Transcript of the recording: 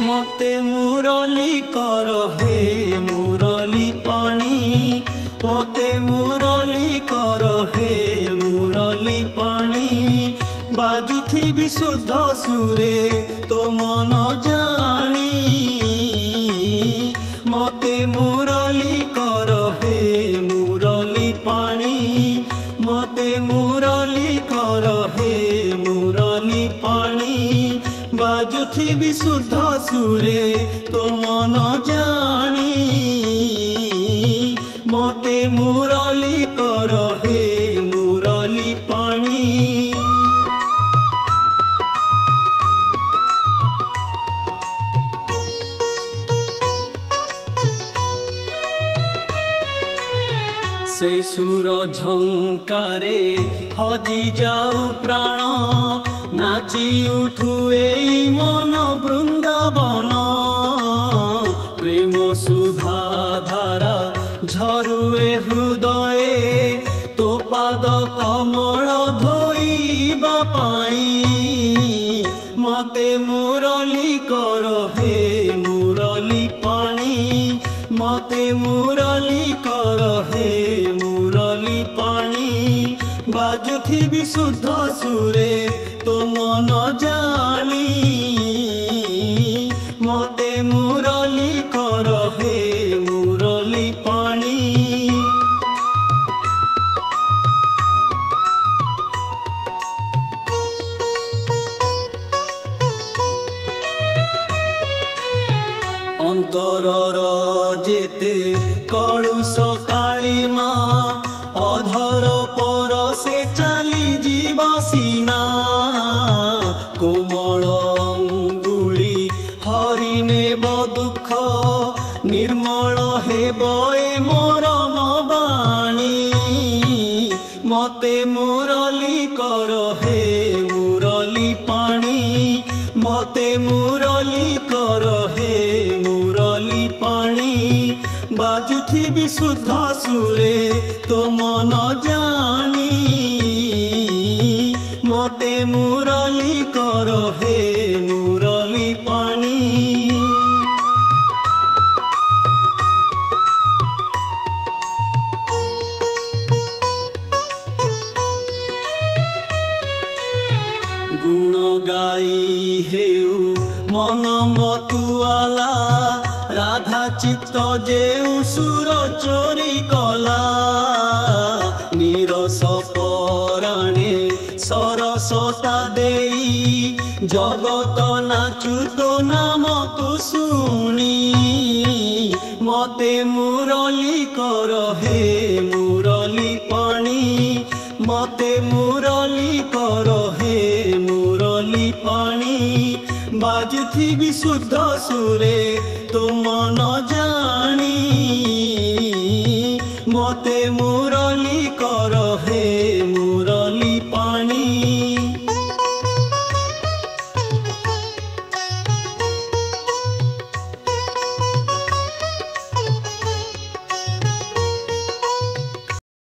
मते मुरली कर हे मुरली पानी मते मुरली कर हे मुरली पानी बाजुथी विशुद्ध सुरे तो मन जानी मते मुरली कर हे मुरली पानी मते मुरली कर हे मुरली पानी बाजुथी विशुद्ध सुरे तो मन जानी मते मुरली कर हे मुरली पानी से सुर झंकारे हजी जाऊ प्राण नाची उठुए मन वृंदावन प्रेम सुधा धारा झरुए हृदय तो पाद कमल धोइबा पाई मते मुरली कर हे मुरली पानी मते मुरली कर हे मुरली पानी बाजुथी विशुद्ध सुरे तो मन जानी मते मुरली कर हे मुरली पानी अंतरर जेते कलुष कालिमा अधर पर से चली जीव सीना कोमल अंगुली हरिने दुख निर्मल हेब मोरम बाणी मते मुरली कर हे मुरली पानी मते मुरली कर हे मुरली पानी बाजुथी विशुद्ध सुरे तो मन जानी मते मुरली कर हे मुरली पानी गुण गाई हेउ मन मतुआला राधा चित्त जेउ सुर चोरी कला नीरस पराणे सरसता देई जगत नाचु तो नाम तु सुनी मते मुरली कर हे मुरली पानी मते मुरली कर हे मुरली पानी बाजुथी विशुद्ध सुरे तो मन